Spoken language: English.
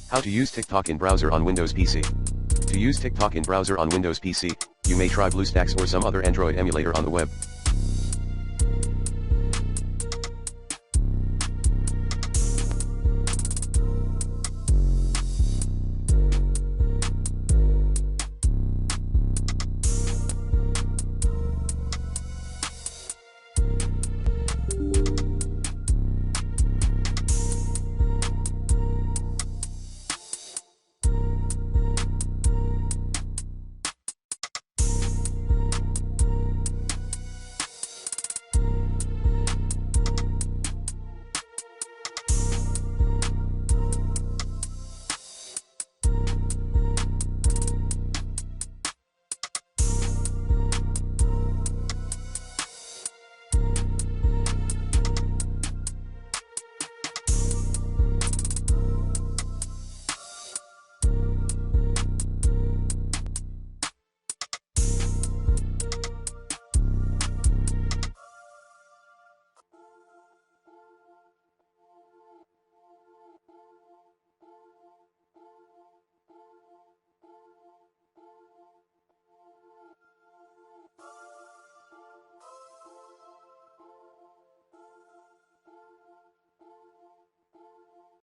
How to use TikTok in browser on Windows PC. To use TikTok in browser on Windows PC, you may try BlueStacks or some other Android emulator on the web.